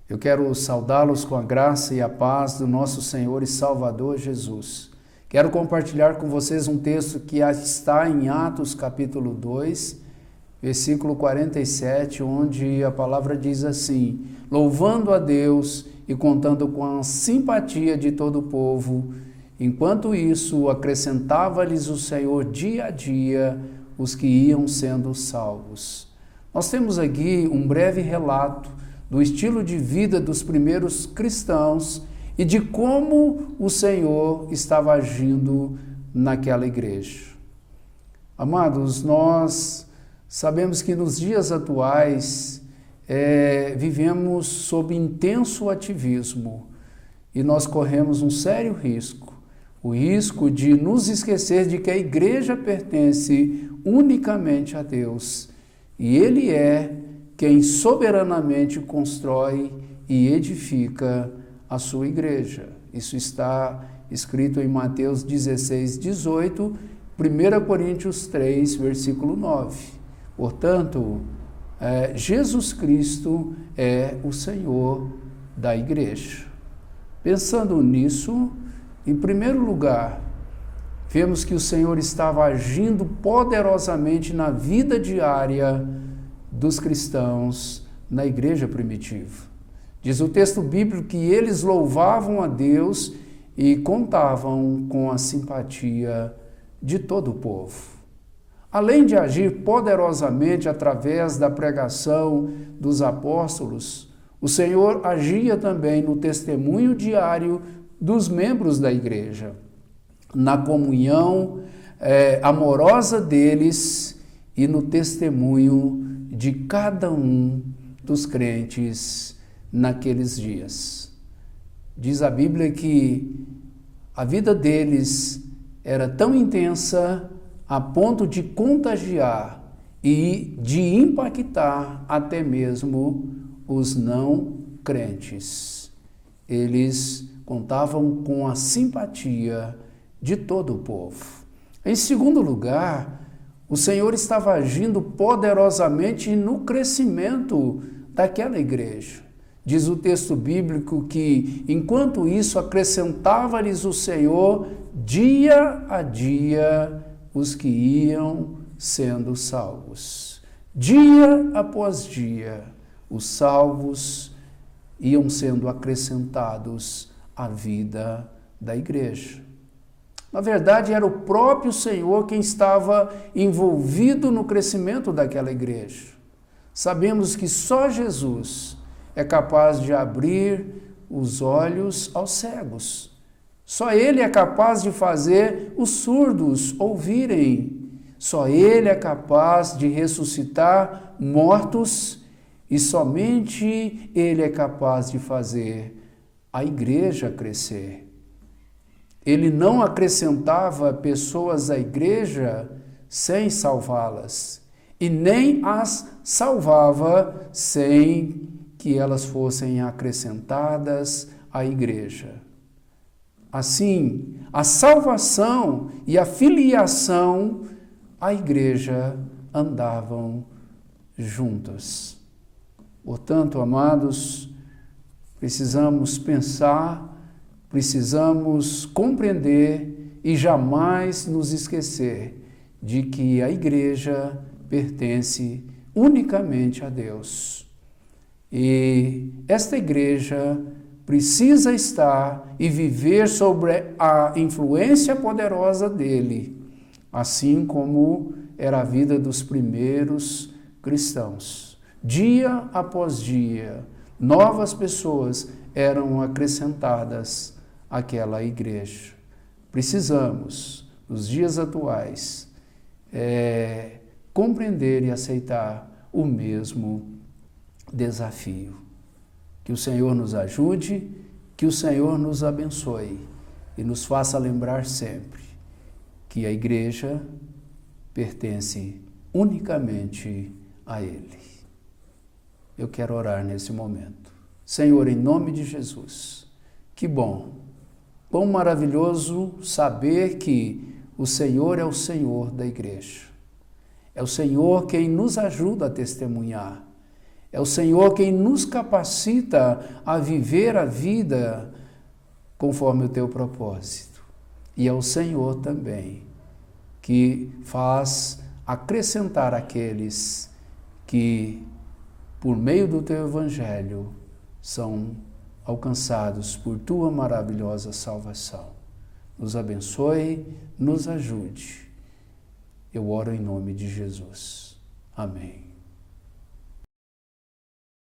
Eu quero saudá-los com a graça e a paz do nosso Senhor e Salvador Jesus. Quero compartilhar com vocês um texto que está em Atos capítulo 2, versículo 47, onde a palavra diz assim: louvando a Deus e contando com a simpatia de todo o povo, enquanto isso acrescentava-lhes o Senhor dia a dia os que iam sendo salvos. Nós temos aqui um breve relato do estilo de vida dos primeiros cristãos e de como o Senhor estava agindo naquela igreja. Amados, nós sabemos que nos dias atuais vivemos sob intenso ativismo e nós corremos um sério risco, o risco de nos esquecer de que a igreja pertence unicamente a Deus e Ele é quem soberanamente constrói e edifica a sua igreja. Isso está escrito em Mateus 16, 18, 1 Coríntios 3, versículo 9. Portanto, Jesus Cristo é o Senhor da igreja. Pensando nisso, em primeiro lugar, vemos que o Senhor estava agindo poderosamente na vida diária dos cristãos na igreja primitiva. Diz o texto bíblico que eles louvavam a Deus e contavam com a simpatia de todo o povo. Além de agir poderosamente através da pregação dos apóstolos, o Senhor agia também no testemunho diário dos membros da igreja, na comunhão amorosa deles e no testemunho de cada um dos crentes naqueles dias. Diz a Bíblia que a vida deles era tão intensa a ponto de contagiar e de impactar até mesmo os não crentes. Eles contavam com a simpatia de todo o povo. Em segundo lugar, o Senhor estava agindo poderosamente no crescimento daquela igreja. Diz o texto bíblico que, enquanto isso, acrescentava-lhes o Senhor dia a dia os que iam sendo salvos. Dia após dia, os salvos iam sendo acrescentados à vida da igreja. Na verdade, era o próprio Senhor quem estava envolvido no crescimento daquela igreja. Sabemos que só Jesus é capaz de abrir os olhos aos cegos. Só Ele é capaz de fazer os surdos ouvirem. Só Ele é capaz de ressuscitar mortos e somente Ele é capaz de fazer a igreja crescer. Ele não acrescentava pessoas à igreja sem salvá-las, e nem as salvava sem que elas fossem acrescentadas à igreja. Assim, a salvação e a filiação à igreja andavam juntas. Portanto, amados, precisamos pensar, precisamos compreender e jamais nos esquecer de que a igreja pertence unicamente a Deus. E esta igreja precisa estar e viver sobre a influência poderosa dele, assim como era a vida dos primeiros cristãos. Dia após dia, novas pessoas eram acrescentadas àquela igreja. Precisamos, nos dias atuais, compreender e aceitar o mesmo desafio. Que o Senhor nos ajude, que o Senhor nos abençoe e nos faça lembrar sempre que a igreja pertence unicamente a Ele. Eu quero orar nesse momento. Senhor, em nome de Jesus, que bom, quão maravilhoso saber que o Senhor é o Senhor da igreja. É o Senhor quem nos ajuda a testemunhar. É o Senhor quem nos capacita a viver a vida conforme o teu propósito. E é o Senhor também que faz acrescentar aqueles que, por meio do teu evangelho, são alcançados por tua maravilhosa salvação. Nos abençoe, nos ajude. Eu oro em nome de Jesus. Amém.